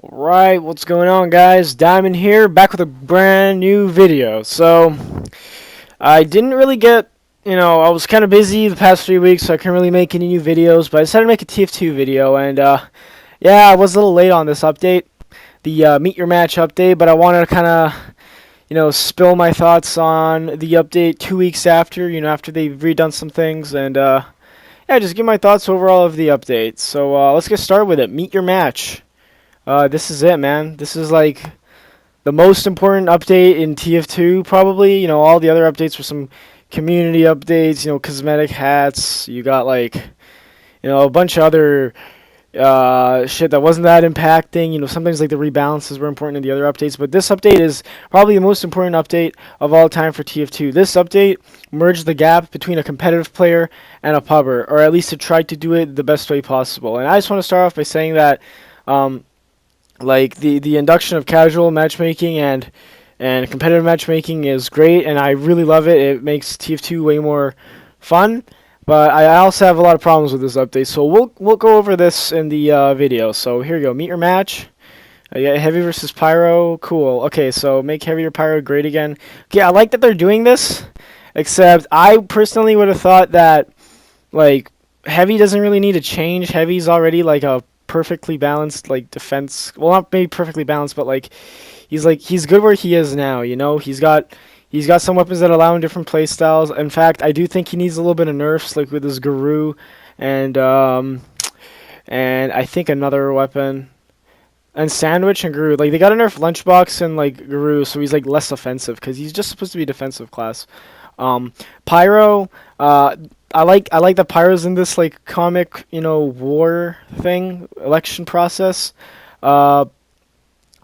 Alright, what's going on, guys? Diamond here, back with a brand new video. So, I didn't really get, I was kind of busy the past 3 weeks, so I couldn't really make any new videos, but I decided to make a TF2 video, and, yeah, I was a little late on this update, the Meet Your Match update, but I wanted to kind of, spill my thoughts on the update 2 weeks after, after they've redone some things, and, yeah, just give my thoughts overall of the update. So, let's get started with it. Meet Your Match. This is it, man. This is like the most important update in TF2, probably. All the other updates were some community updates, cosmetic hats. You got like, a bunch of other shit that wasn't that impacting. Sometimes like the rebalances were important in the other updates, but this update is probably the most important update of all time for TF2. This update merged the gap between a competitive player and a pubber, or at least it tried to do it the best way possible. And I just want to start off by saying that. Like the induction of casual matchmaking and competitive matchmaking is great, and I really love it. It makes TF2 way more fun. But I also have a lot of problems with this update, so we'll go over this in the video. So here you go. Meet your match. Yeah, heavy versus pyro. Cool. Okay, so make heavy or pyro great again. Okay, I like that they're doing this, except I personally would have thought that like heavy doesn't really need to change. Heavy's already like a perfectly balanced like defense. Well, not maybe perfectly balanced, but he's good where he is now. He's got some weapons that allow him different play styles. In fact, I do think he needs a little bit of nerfs, like with his Guru and and I think another weapon. And Sandwich and Guru, like they got to nerf Lunchbox and like Guru, so he's like less offensive because he's just supposed to be defensive class. Pyro, I like that Pyro's in this like comic, war thing, election process. Uh,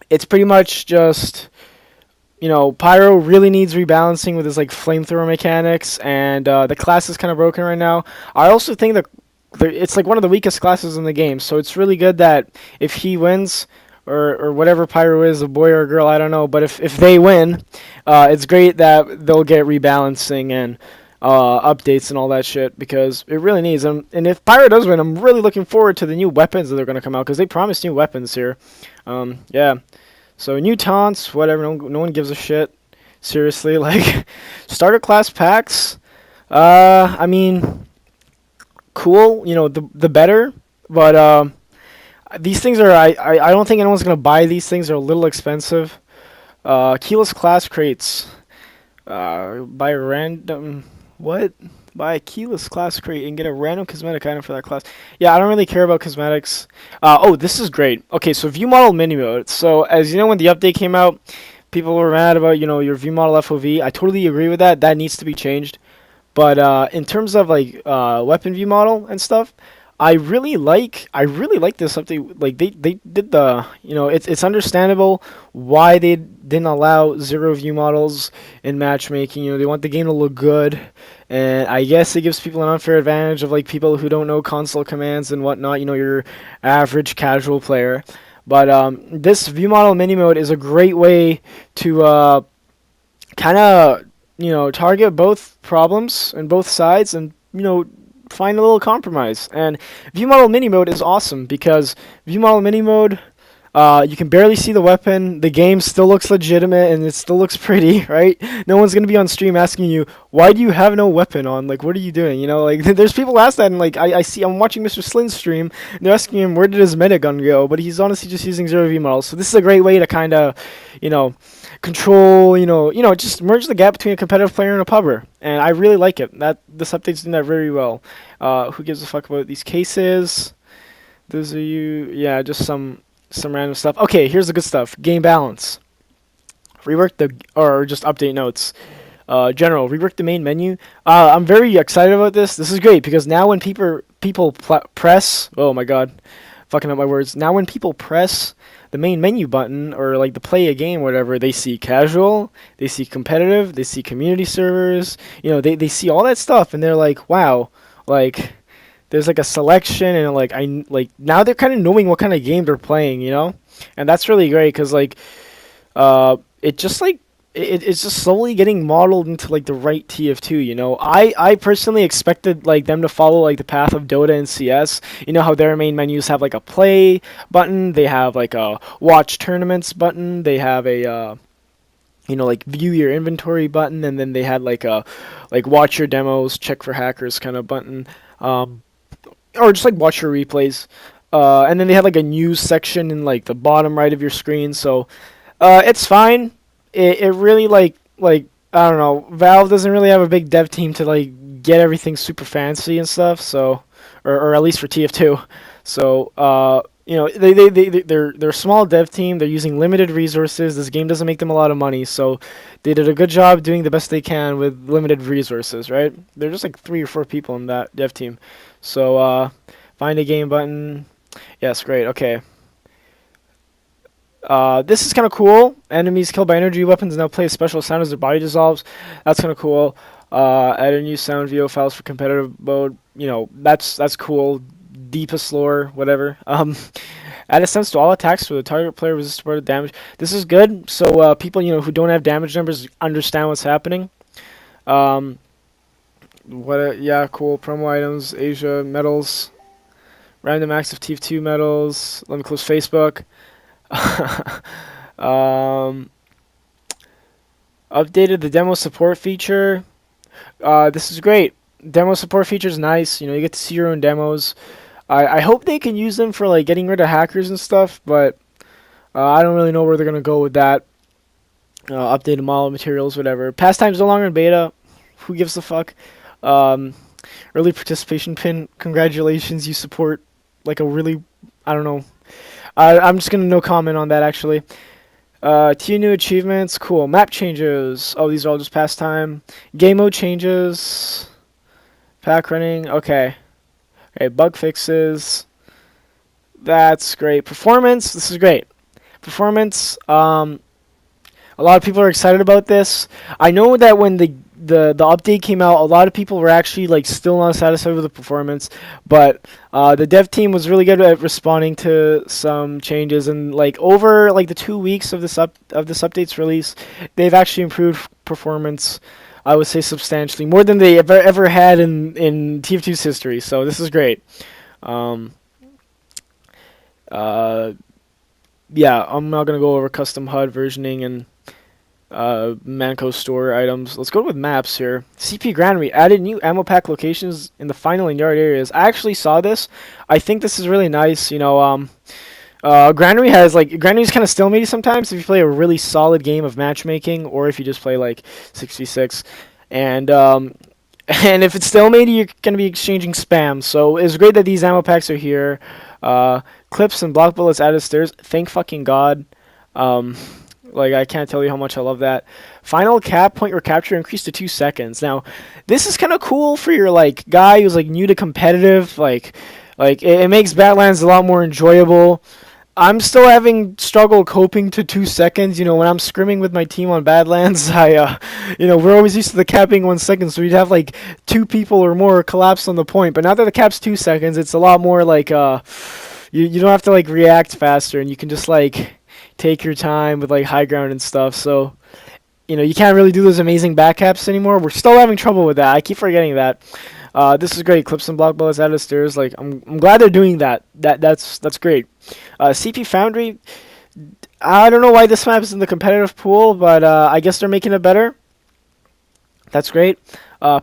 it's pretty much just, Pyro really needs rebalancing with his like flamethrower mechanics, and the class is kind of broken right now. I also think that it's like one of the weakest classes in the game, so it's really good that if he wins, or whatever Pyro is, a boy or a girl, I don't know, but if they win, it's great that they'll get rebalancing and updates and all that shit, because it really needs them. And if Pyro does win, I'm really looking forward to the new weapons that are going to come out, because they promised new weapons here. Yeah. So new taunts, whatever, no one gives a shit. Seriously, like, starter class packs, I mean, cool, the better, but these things are, I don't think anyone's going to buy these things. They're a little expensive. Keyless class crates, buy random, what? Buy a keyless class crate and get a random cosmetic item for that class. Yeah, I don't really care about cosmetics. Oh, this is great. Okay, so view model mini mode. So as you know, when the update came out, people were mad about, your view model FOV. I totally agree with that. That needs to be changed. But in terms of like weapon view model and stuff, I really like this update. Like they did the, it's understandable why they didn't allow zero view models in matchmaking. They want the game to look good, and I guess it gives people an unfair advantage of like people who don't know console commands and whatnot. Your average casual player. But this view model mini mode is a great way to kind of target both problems and both sides, and find a little compromise. And view model mini mode is awesome, because view model mini mode, you can barely see the weapon. The game still looks legitimate and it still looks pretty, right? No one's gonna be on stream asking you, why do you have no weapon on? Like, what are you doing? Like there's people ask that, and like I'm watching Mr. Slin's stream, and they're asking him where did his meta gun go, but he's honestly just using zero view models. So this is a great way to kind of, control, just merge the gap between a competitive player and a pubber. And I really like it. That this update's doing that very well. Who gives a fuck about these cases? Those are you, yeah, just some random stuff. Okay, here's the good stuff. Game balance. Rework or just update notes. General, rework the main menu. I'm very excited about this. This is great, because now when people press, oh my god, fucking up my words. Now when people press the main menu button, or like the play a game, whatever, they see casual, they see competitive, they see community servers. They see all that stuff, and they're like, wow, like there's like a selection, and like now they're kind of knowing what kind of game they're playing, and that's really great, because like it just like it's just slowly getting modeled into like the right TF2. You know, I personally expected like them to follow like the path of Dota and CS. You know how their main menus have like a play button, they have like a watch tournaments button, they have a you know, like view your inventory button, and then they had like a like watch your demos, check for hackers kind of button, um, or just like watch your replays. And then they had like a news section in like the bottom right of your screen. So it's fine. It really like I don't know. Valve doesn't really have a big dev team to like get everything super fancy and stuff. So or at least for TF2. So you know they're a small dev team. They're using limited resources. This game doesn't make them a lot of money. So they did a good job doing the best they can with limited resources. Right? They're just like 3 or 4 people in that dev team. So find a game button. Yes, great. Okay. This is kind of cool. Enemies killed by energy weapons now play a special sound as their body dissolves. That's kind of cool. Add a new sound VO files for competitive mode. You know, that's cool. Deepest lore, whatever. Add a sense to all attacks for the target player resist supported damage. This is good. So people you know who don't have damage numbers understand what's happening. Um, yeah, cool. Promo items, Asia medals, random acts of TF2 medals. Let me close Facebook. um, Updated the demo support feature. This is great. Demo support feature is nice. You know, you get to see your own demos. I hope they can use them for like getting rid of hackers and stuff, but I don't really know where they're gonna go with that. Updated model materials, whatever. Pastime's no longer in beta. Who gives a fuck? Um, Early participation pin. Congratulations, you support like a really, I don't know. I'm just gonna no comment on that actually. 2 new achievements, cool. Map changes. Oh, these are all just pastime. Game mode changes. Pack running. Okay. Okay. Bug fixes. That's great. Performance. This is great. Performance. A lot of people are excited about this. I know that when the update came out, a lot of people were actually like still not satisfied with the performance, but the dev team was really good at responding to some changes, and like over like the 2 weeks of this update's release, they've actually improved performance. I would say substantially more than they ever had in TF2's history. So this is great. Um, uh, yeah, I'm not gonna go over custom HUD versioning and Manco store items. Let's go with maps here. CP Granary added new ammo pack locations in the final and yard areas. I actually saw this. I think this is really nice. You know, Granary has like Granary's kind of stalematy sometimes if you play a really solid game of matchmaking or if you just play like 6v6, and and if it's stalematy, you're gonna be exchanging spam. So it's great that these ammo packs are here. Clips and block bullets added stairs. Thank fucking God. Um, like, I can't tell you how much I love that. Final cap point recapture increased to 2 seconds. Now, this is kind of cool for your like guy who's like new to competitive. Like it makes Badlands a lot more enjoyable. I'm still having struggle coping to 2 seconds. You know, when I'm scrimming with my team on Badlands, you know, we're always used to the cap being 1 second, so we'd have like 2 people or more collapse on the point. But now that the cap's 2 seconds, it's a lot more like you don't have to like react faster, and you can just like take your time with like high ground and stuff. So you know you can't really do those amazing back caps anymore. We're still having trouble with that. I keep forgetting that. This is great. Clips and block bullets out of stairs. Like I'm glad they're doing that. That's great. CP Foundry. I don't know why this map is in the competitive pool, but I guess they're making it better. That's great.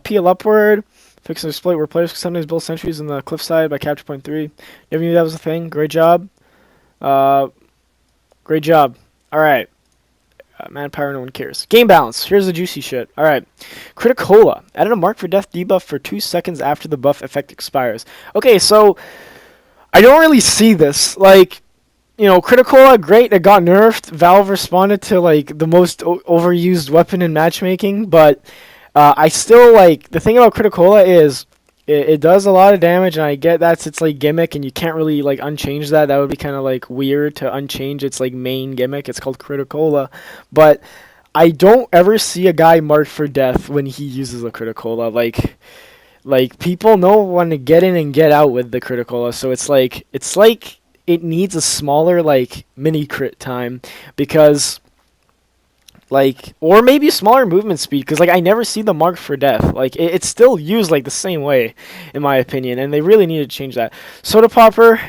Peel upward. Fix an exploit where players can sometimes build sentries in the cliffside by capture point 3. Never knew that was a thing. Great job. Great job. All right. Manpower, no one cares. Game balance. Here's the juicy shit. All right. Criticola. Added a mark for death debuff for 2 seconds after the buff effect expires. Okay, so I don't really see this. Like, you know, Criticola, great. It got nerfed. Valve responded to like the most overused weapon in matchmaking, but I still like the thing about Criticola is it does a lot of damage, and I get that's its like gimmick, and you can't really like unchange that. That would be kind of like weird to unchange its like main gimmick. It's called Criticola, but I don't ever see a guy marked for death when he uses a Criticola. Like people know when to get in and get out with the Criticola, so it's like it needs a smaller like mini crit time because Like, or maybe smaller movement speed, because like I never see the mark for death. Like it's still used like the same way, in my opinion, and they really need to change that. Soda popper,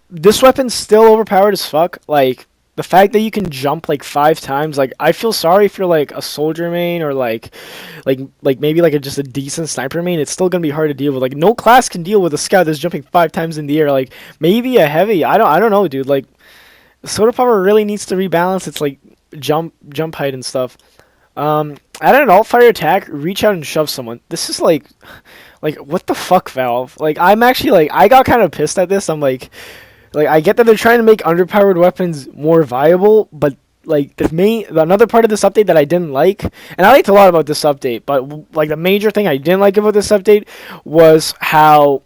this weapon's still overpowered as fuck. Like the fact that you can jump like 5 times, like I feel sorry if you're like a soldier main or like maybe like just a decent sniper main. It's still gonna be hard to deal with. Like no class can deal with a scout that's jumping 5 times in the air. Like maybe a heavy. I don't know, dude. Like soda popper really needs to rebalance its like jump height and stuff. Add an alt fire attack, reach out and shove someone. This is like what the fuck, Valve? Like I'm actually like I got kind of pissed at this. I'm like I get that they're trying to make underpowered weapons more viable, but like another part of this update that I didn't like, and I liked a lot about this update, but like the major thing I didn't like about this update was how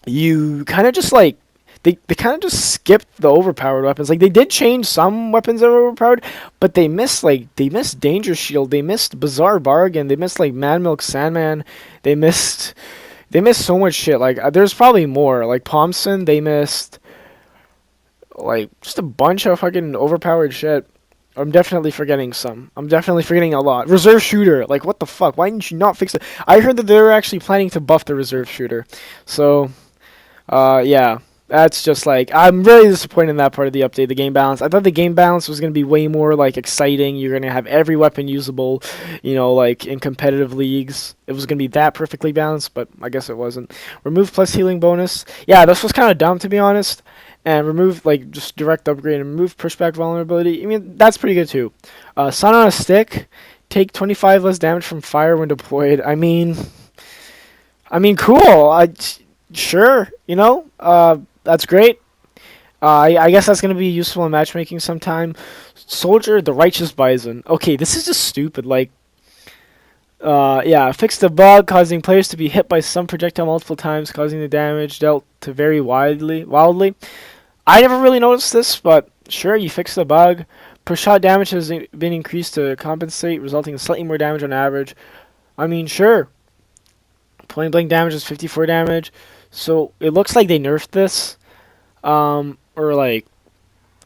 you kind of just like they kind of just skipped the overpowered weapons. Like they did change some weapons that were overpowered, but they missed Danger Shield, they missed Bizarre Bargain, they missed like Mad Milk Sandman, they missed so much shit. Like there's probably more. Like Pomson, they missed like just a bunch of fucking overpowered shit. I'm definitely forgetting some. I'm definitely forgetting a lot. Reserve shooter, like what the fuck? Why didn't you not fix it? I heard that they were actually planning to buff the reserve shooter. So yeah, that's just like I'm really disappointed in that part of the update. The game balance. I thought the game balance was gonna be way more like exciting. You're gonna have every weapon usable, you know, like in competitive leagues. It was gonna be that perfectly balanced, but I guess it wasn't. Remove plus healing bonus. Yeah, this was kind of dumb to be honest. And remove like just direct upgrade and remove pushback vulnerability. I mean that's pretty good too. Sun on a stick. Take 25 less damage from fire when deployed. I mean, cool. Sure, you know, that's great. I guess that's gonna be useful in matchmaking sometime. Soldier, the Righteous Bison. Okay, this is just stupid. Like, yeah, fix the bug causing players to be hit by some projectile multiple times, causing the damage dealt to vary wildly. I never really noticed this, but sure, you fix the bug. Per shot damage has been increased to compensate, resulting in slightly more damage on average. I mean, sure. Point blank damage is 54 damage. So it looks like they nerfed this. Or like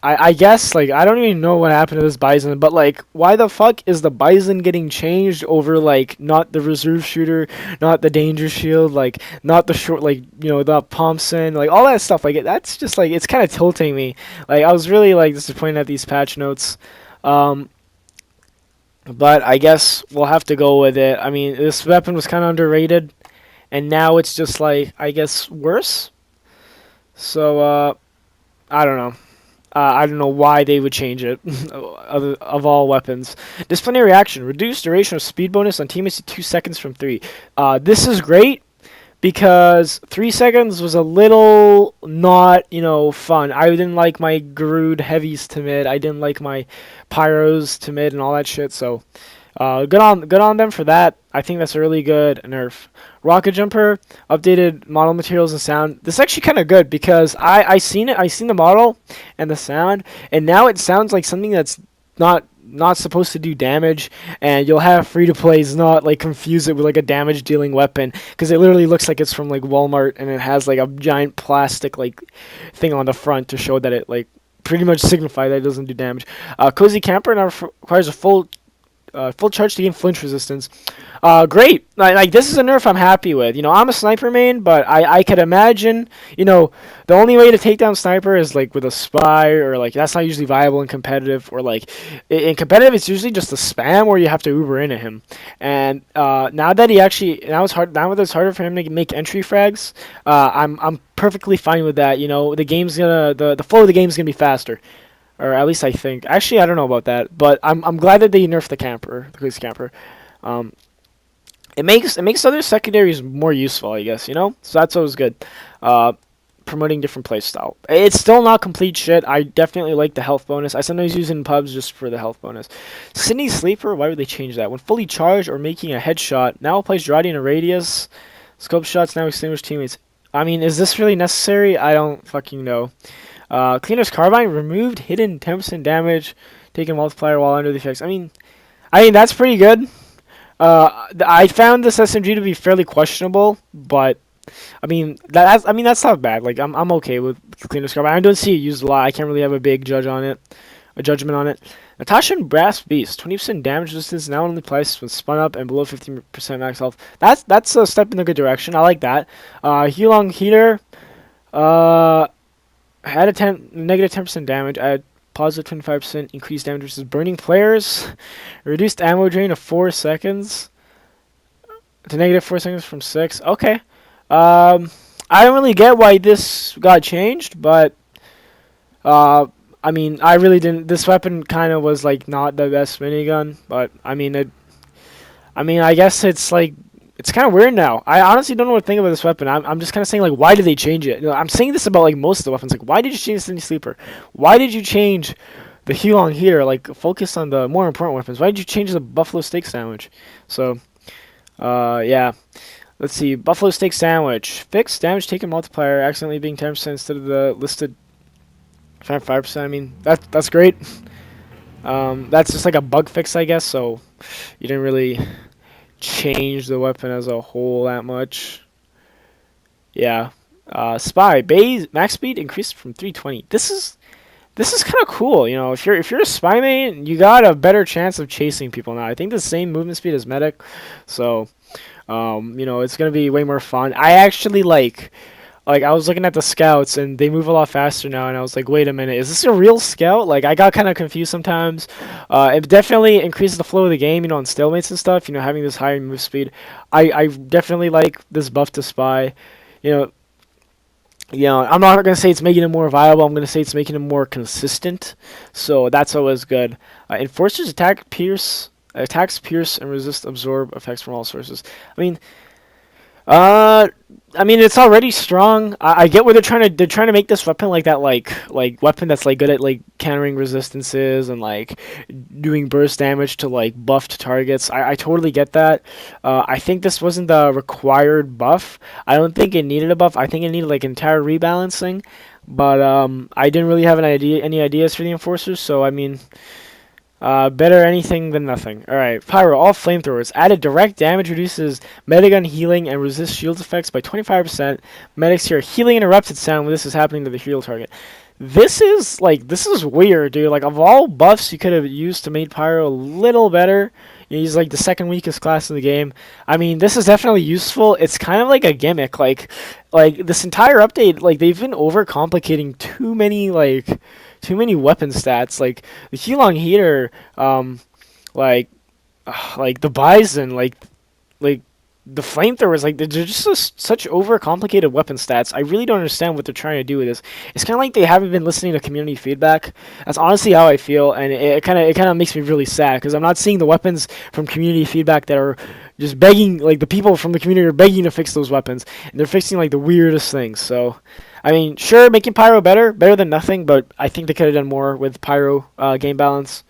I guess like I don't even know what happened to this Bison, but like why the fuck is the Bison getting changed over like not the reserve shooter, not the danger shield, like not the short like you know the Thompson, like all that stuff. Like that's just like it's kind of tilting me. Like I was really like disappointed at these patch notes. But I guess we'll have to go with it. I mean, this weapon was kind of underrated, and now it's just like I guess worse. So I don't know. I don't know why they would change it of all weapons. Disciplinary action. Reduce duration of speed bonus on teammates to 2 seconds from 3. This is great because 3 seconds was a little not, you know, fun. I didn't like my Garud heavies to mid. I didn't like my Pyros to mid and all that shit. So good on them for that. I think that's a really good nerf. Rocket Jumper, updated model materials and sound. This is actually kind of good because I seen it. I seen the model and the sound, and now it sounds like something that's not supposed to do damage, and you'll have free to plays not like confuse it with like a damage dealing weapon because it literally looks like it's from like Walmart and it has like a giant plastic like thing on the front to show that it like pretty much signify that it doesn't do damage. Cozy Camper now requires a full charge to gain flinch resistance. Great. Like this is a nerf I'm happy with. You know, I'm a sniper main, but I could imagine, you know, the only way to take down sniper is like with a spy or like that's not usually viable in competitive or like in competitive it's usually just a spam where you have to Uber into him. And now that it's harder for him to make entry frags, I'm perfectly fine with that. You know, the flow of the game's gonna be faster. Or at least I think. Actually, I don't know about that, but I'm glad that they nerfed the police camper. It makes other secondaries more useful, I guess. You know, so that's always good. Promoting different playstyle. It's still not complete shit. I definitely like the health bonus. I sometimes use it in pubs just for the health bonus. Sydney Sleeper. Why would they change that? When fully charged or making a headshot, now applies Girardi in a radius. Scope shots now extinguish teammates. I mean, is this really necessary? I don't fucking know. Cleaner's Carbine removed hidden 10% damage, taken multiplier while under the effects. I mean that's pretty good. I found this SMG to be fairly questionable, but that's not bad. Like I'm okay with Cleaner's Carbine. I don't see it used a lot. I can't really have a big judge on it. a judgment on it. Natasha and Brass Beast, 20% damage resistance now only applies when spun up and below 15% max health. That's a step in the good direction. I like that. Hulong Heater, had a negative 10% damage. I had positive 25% increased damage versus burning players. Reduced ammo drain of 4 seconds to negative 4 seconds from 6. Okay. I don't really get why this got changed, but I mean, I really didn't. This weapon kind of was like not the best minigun, but I mean, I guess it's like it's kind of weird now. I honestly don't know what to think about this weapon. I'm just kind of saying like, why did they change it? You know, I'm saying this about like most of the weapons. Like, why did you change City Sleeper? Why did you change the Hulong Heater? Like, focus on the more important weapons. Why did you change the Buffalo Steak Sandwich? So, yeah. Let's see. Buffalo Steak Sandwich. Fixed damage taken multiplier accidentally being 10% instead of the listed 5%. I mean, that's great. That's just like a bug fix, I guess. So you didn't really change the weapon as a whole that much. Yeah. Spy base max speed increased from 320. This is kind of cool. You know, if you're a spy main, you got a better chance of chasing people now. I think the same movement speed as medic, so you know, it's gonna be way more fun. I actually like I was looking at the scouts and they move a lot faster now, and I was like, wait a minute, is this a real scout? Like, I got kind of confused sometimes. It definitely increases the flow of the game, you know, on stalemates and stuff. You know, having this higher move speed. I definitely like this buff to spy. You know, I'm not gonna say it's making it more viable. I'm gonna say it's making it more consistent. So that's always good. Enforcers attacks pierce and resist absorb effects from all sources. I mean, uh, I mean, it's already strong. I get what they're trying to make this weapon like that, like weapon that's like good at like countering resistances and like doing burst damage to like buffed targets. I totally get that. I think this wasn't the required buff. I don't think it needed a buff. I think it needed like entire rebalancing. But I didn't really have any ideas for the enforcers. So I mean, better anything than nothing. Alright, Pyro, all flamethrowers. Added direct damage, reduces medigun healing, and resist shield effects by 25%. Medics hear healing interrupted sound when this is happening to the heal target. This is weird, dude. Like, of all buffs you could have used to make Pyro a little better, he's like the second weakest class in the game. I mean, this is definitely useful. It's kind of like a gimmick. Like this entire update, like they've been overcomplicating too many weapon stats. Like the Hulong Heater, like the Bison, like the flamethrowers, like they're just such overcomplicated weapon stats. I really don't understand what they're trying to do with this. It's kind of like they haven't been listening to community feedback. That's honestly how I feel, and it kind of makes me really sad because I'm not seeing the weapons from community feedback that are just begging, like the people from the community are begging to fix those weapons, and they're fixing like the weirdest things. So, I mean, sure, making Pyro better than nothing, but I think they could have done more with Pyro game balance.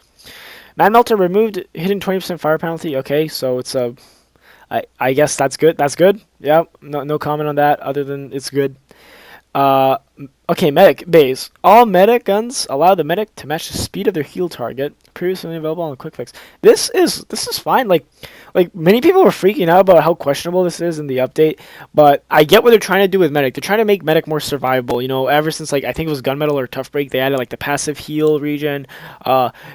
Mad Melter removed hidden 20% fire penalty. Okay, so it's a I guess that's good. That's good. Yeah, no comment on that other than it's good. Uh, okay, medic base. All medic guns allow the medic to match the speed of their heal target. Previously available on quick fix. This is fine. Like many people were freaking out about how questionable this is in the update, but I get what they're trying to do with medic. They're trying to make medic more survivable. You know, ever since like I think it was gunmetal or tough break, they added like the passive heal regen.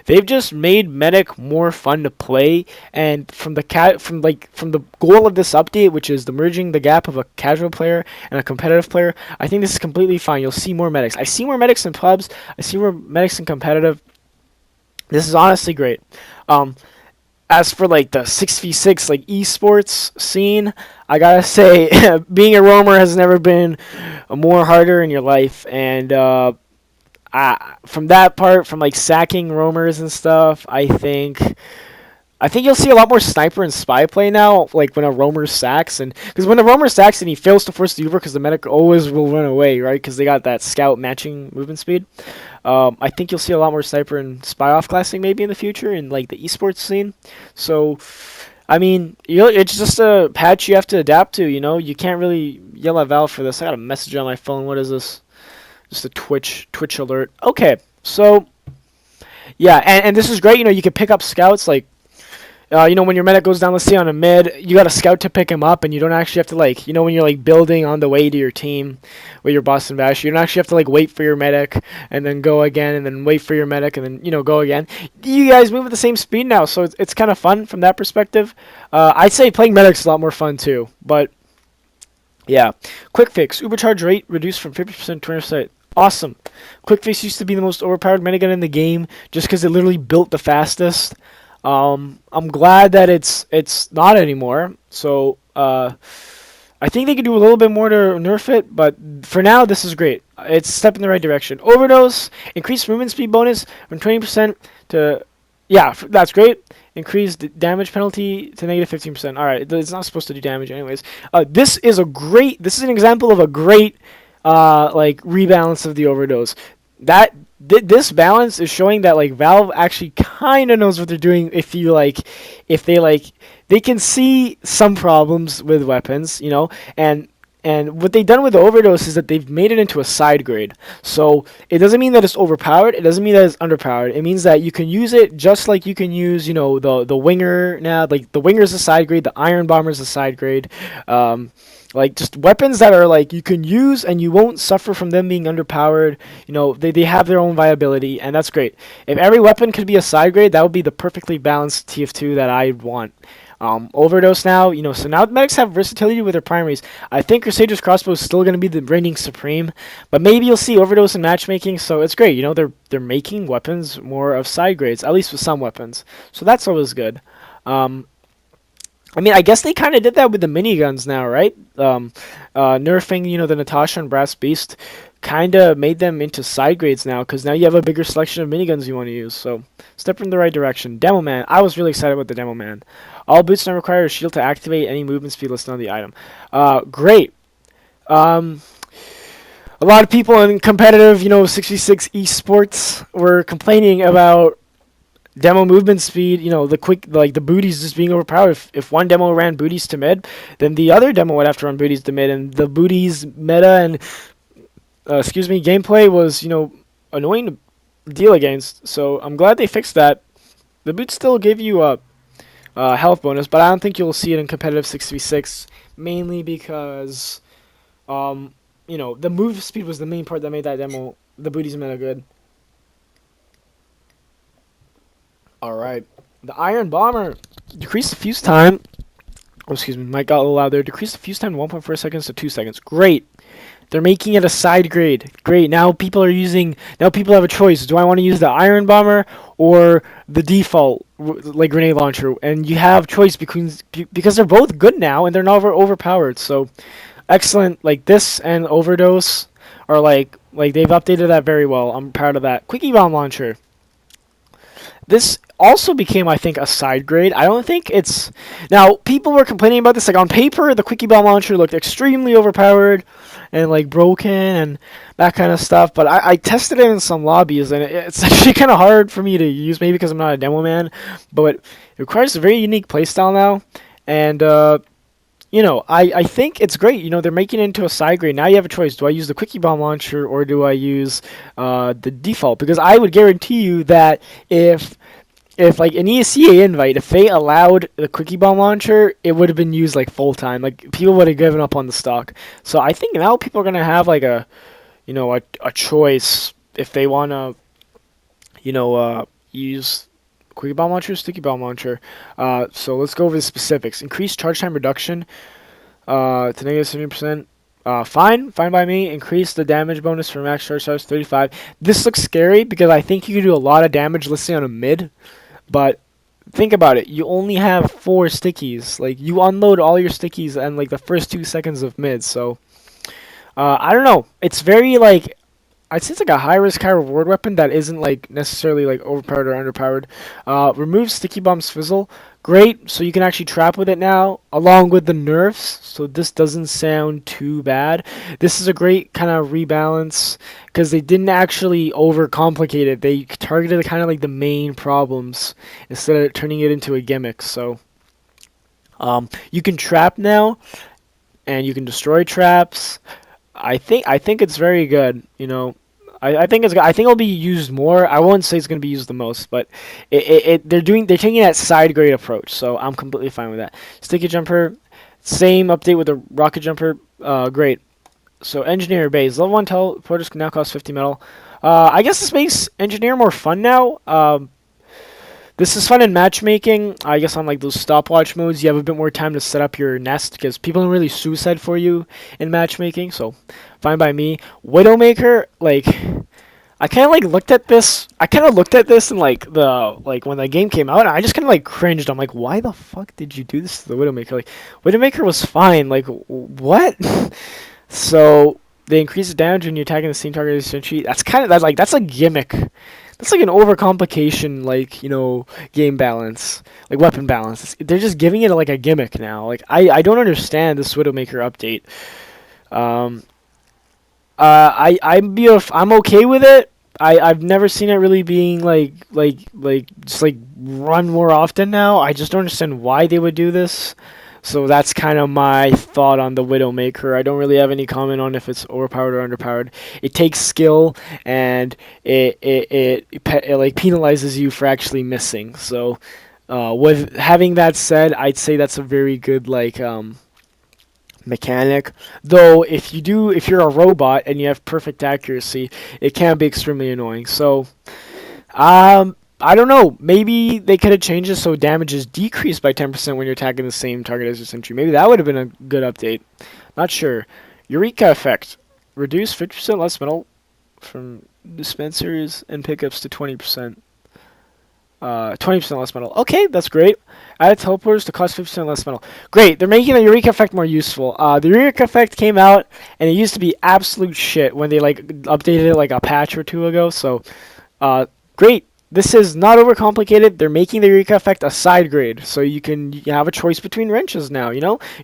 They've just made medic more fun to play, and from the goal of this update, which is the merging the gap of a casual player and a competitive player, I think this is completely fine. You'll see more medics. I see more medics in pubs. I see more medics in competitive. This is honestly great. As for like the 6v6 like esports scene, I gotta say, being a roamer has never been more harder in your life. And from that part, from like sacking roamers and stuff, I think you'll see a lot more sniper and spy play now, like when a roamer sacks, and because when a roamer sacks and he fails to force the Uber, because the medic always will run away, right? Because they got that scout matching movement speed. I think you'll see a lot more sniper and spy off classing maybe in the future in like the esports scene. So, I mean, it's just a patch you have to adapt to. You know, you can't really yell at Valve for this. I got a message on my phone. What is this? Just a Twitch alert. Okay, so yeah, and this is great. You know, you can pick up scouts like. You know, when your medic goes down, let's say on a mid, you got a scout to pick him up, and you don't actually have to like, you know, when you're like building on the way to your team with your Boston Bash, you don't actually have to like wait for your medic and then go again and then wait for your medic and then, you know, go again. You guys move at the same speed now, so it's kind of fun from that perspective. I'd say playing medics is a lot more fun too, but yeah. Quick fix: Ubercharge rate reduced from 50% to 20%. Awesome. Quick fix used to be the most overpowered minigun in the game just because it literally built the fastest. I'm glad that it's not anymore. So I think they could do a little bit more to nerf it, but for now this is great. It's a step in the right direction. Overdose, increased movement speed bonus from 20% to, yeah, that's great. Increased damage penalty to negative 15%. All right, it's not supposed to do damage anyways. This is an example of a great like rebalance of the overdose. That this balance is showing that like Valve actually kind of knows what they're doing. If they can see some problems with weapons, you know, and what they've done with the overdose is that they've made it into a side grade. So it doesn't mean that it's overpowered. It doesn't mean that it's underpowered. It means that you can use it just like you can use, you know, the winger now. Like the winger is a side grade. The iron bomber is a side grade. Like just weapons that are like you can use and you won't suffer from them being underpowered. You know, they have their own viability, and that's great. If every weapon could be a side grade, that would be the perfectly balanced TF2 that I want. Overdose now, you know, so now medics have versatility with their primaries. I think Crusader's crossbow is still going to be the reigning supreme, but maybe you'll see overdose in matchmaking. So it's great. You know, they're making weapons more of side grades, at least with some weapons. So that's always good. I mean, I guess they kind of did that with the miniguns now, right? Nerfing, you know, the Natasha and Brass Beast kind of made them into side grades now, because now you have a bigger selection of miniguns you want to use. So, step in the right direction. Demo Man. I was really excited about the Demo Man. All boots now require a shield to activate any movement speed listed on the item. Great. A lot of people in competitive, you know, 66 esports were complaining about demo movement speed, you know, the quick, like the booties just being overpowered. If one demo ran booties to mid, then the other demo would have to run booties to mid, and the booties meta and gameplay was, you know, annoying to deal against. So I'm glad they fixed that. The boots still give you a health bonus, but I don't think you'll see it in competitive 6v6, mainly because you know, the move speed was the main part that made that demo, the booties meta, good. Alright. The Iron Bomber decreased the fuse time. Oh, excuse me, mic got a little loud there. Decreased the fuse time 1.4 seconds to 2 seconds. Great. They're making it a side grade. Great. Now people have a choice. Do I want to use the Iron Bomber or the default like grenade launcher? And you have choice because they're both good now and they're not overpowered. So excellent. Like this and Overdose are like they've updated that very well. I'm proud of that. Quickie Bomb Launcher. This also became, I think, a side grade. I don't think it's... Now, people were complaining about this. Like, on paper, the Quickie Bomb Launcher looked extremely overpowered and, like, broken and that kind of stuff. But I tested it in some lobbies, and it's actually kind of hard for me to use, maybe because I'm not a demo man. But it requires a very unique playstyle now. And, you know, I think it's great. You know, they're making it into a side grade. Now you have a choice. Do I use the Quickie Bomb Launcher or do I use the default? Because I would guarantee you that if like an ESCA invite, if they allowed the Quickie Bomb Launcher, it would have been used like full time. Like people would have given up on the stock. So I think now people are gonna have like a, you know, a choice if they wanna, you know, use Quickie Bomb Launcher, Sticky Bomb Launcher. So let's go over the specifics. Increased charge time reduction to negative 70%. Fine by me. Increase the damage bonus for max charge size 35. This looks scary because I think you can do a lot of damage listing on a mid, but think about it. You only have 4 stickies. Like you unload all your stickies and like the first 2 seconds of mid. So I don't know. It's very like I'd say it's like a high risk, high reward weapon that isn't like necessarily like overpowered or underpowered. Removes Sticky Bomb's Fizzle. Great, so you can actually trap with it now, along with the nerfs, so this doesn't sound too bad. This is a great kind of rebalance, because they didn't actually overcomplicate it. They targeted kind of like the main problems, instead of turning it into a gimmick. So, you can trap now, and you can destroy traps. I think it's very good, you know. I think I think it'll be used more. I won't say it's gonna be used the most, but they're taking that side grade approach, so I'm completely fine with that. Sticky jumper, same update with the rocket jumper. Great. So engineer base level 1 teleporters can now cost 50 metal. I guess this makes engineer more fun now. This is fun in matchmaking. I guess on like those stopwatch modes, you have a bit more time to set up your nest because people don't really suicide for you in matchmaking. So fine by me. Widowmaker, like I kind of like looked at this. I kind of looked at this and like when the game came out, and I just kind of like cringed. I'm like, why the fuck did you do this to the Widowmaker? Like Widowmaker was fine. Like what? So they increase the damage when you're attacking the same target as Sentry. That's a gimmick. That's like an overcomplication, like, game balance, like weapon balance. They're just giving it like a gimmick now. Like I don't understand this Widowmaker update. Um, I'm okay with it. I've never seen it really being like just like run more often now. I just don't understand why they would do this. So that's kind of my thought on the Widowmaker. I don't really have any comment on if it's overpowered or underpowered. It takes skill, and it like penalizes you for actually missing. So with having that said, I'd say that's a very good mechanic. Though if you're a robot and you have perfect accuracy, it can be extremely annoying. So I don't know. Maybe they could have changed it so damage is decreased by 10% when you're attacking the same target as your sentry. Maybe that would have been a good update. Not sure. Eureka effect. Reduce 50% less metal from dispensers and pickups to 20%. 20% less metal. Okay, that's great. Added teleporters to cost 50% less metal. Great. They're making the Eureka effect more useful. The Eureka effect came out, and it used to be absolute shit when they updated it like a patch or two ago. So, great. This is not overcomplicated. They're making the Eureka effect a side grade, so you have a choice between wrenches now.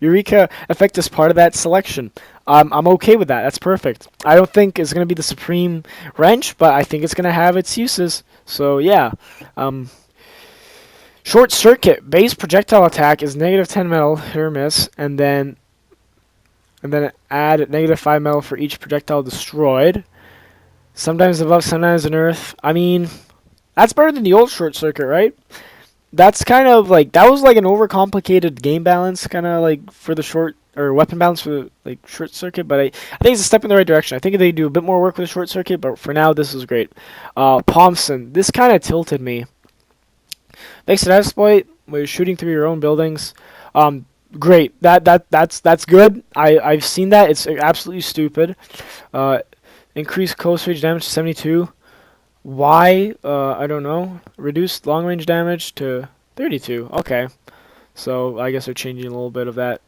Eureka effect is part of that selection. I'm okay with that. That's perfect. I don't think it's gonna be the supreme wrench, but I think it's gonna have its uses. So yeah. Short circuit base projectile attack is -10 metal, hit or miss, and then add -5 metal for each projectile destroyed. Sometimes above, sometimes in earth. I mean, that's better than the old short circuit, right? That's kind of like that was like an overcomplicated game balance, kind of like for the short or weapon balance for the short circuit. But I think it's a step in the right direction. I think they do a bit more work with the short circuit, but for now, this is great. Pomson, this kind of tilted me. Thanks to that exploit, where you're shooting through your own buildings. Great. That's good. I've seen that. It's absolutely stupid. Increase close range damage to 72. Why? I don't know. Reduced long range damage to 32. Okay. So I guess they're changing a little bit of that.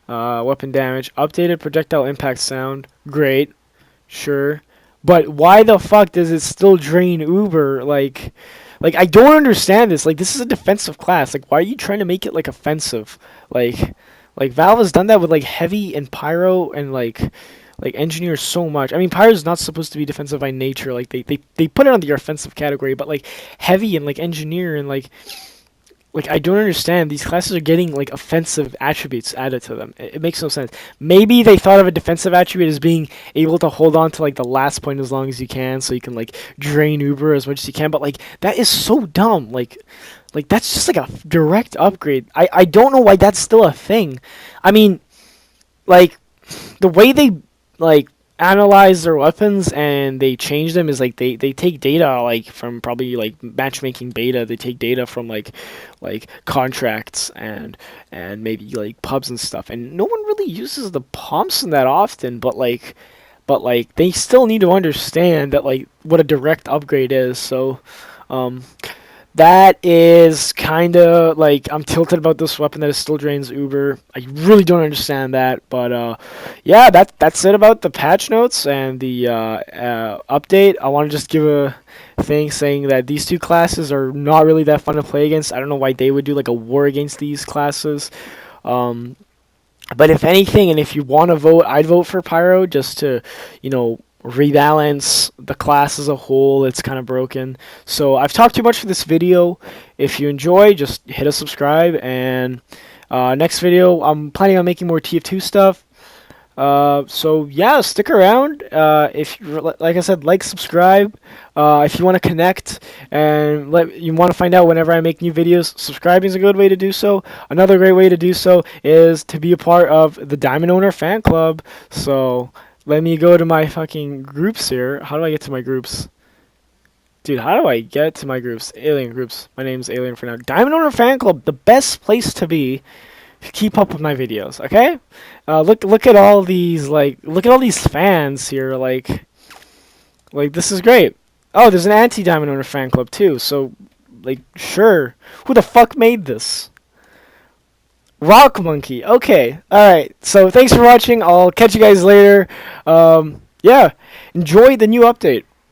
Weapon damage. Updated projectile impact sound. Great. Sure. But why the fuck does it still drain Uber? Like I don't understand this. Like, this is a defensive class. Like, why are you trying to make it like offensive? Like Valve has done that with like heavy and pyro and like engineers so much. I mean, pyro's not supposed to be defensive by nature. Like they put it on the offensive category, but like heavy and like engineer and like I don't understand. These classes are getting like offensive attributes added to them. It makes no sense. Maybe they thought of a defensive attribute as being able to hold on to like the last point as long as you can, so you can like drain Uber as much as you can. But like that is so dumb. Like that's just like a direct upgrade. I don't know why that's still a thing. I mean, like the way they like analyze their weapons and they change them is like they take data like from probably like matchmaking beta. They take data from like contracts and maybe like pubs and stuff, and no one really uses the pumps that often, but they still need to understand that like what a direct upgrade is. So that is kind of like I'm tilted about this weapon that it still drains Uber. I really don't understand that, but yeah, that's it about the patch notes and the update. I want to just give a thing saying that these two classes are not really that fun to play against. I don't know why they would do like a war against these classes. But if anything, and if you want to vote, I'd vote for Pyro just to, rebalance the class as a whole. It's kind of broken. So I've talked too much for this video. If you enjoy, just hit a subscribe, and next video I'm planning on making more TF2 stuff. So yeah, stick around. If like I said, like, subscribe. If you want to connect and you want to find out whenever I make new videos, subscribing is a good way to do so. Another great way to do so is to be a part of the Diamond Owner fan club. So let me go to my fucking groups here. How do I get to my groups? Dude, how do I get to my groups? Alien groups. My name's Alien for now. Diamond Owner fan club, the best place to be. Keep up with my videos, okay? Look at all these, look at all these fans here, like this is great. Oh, there's an anti-Diamond Owner fan club too. So, sure. Who the fuck made this? Rock Monkey. Okay, all right. So thanks for watching. I'll catch you guys later. Yeah, enjoy the new update.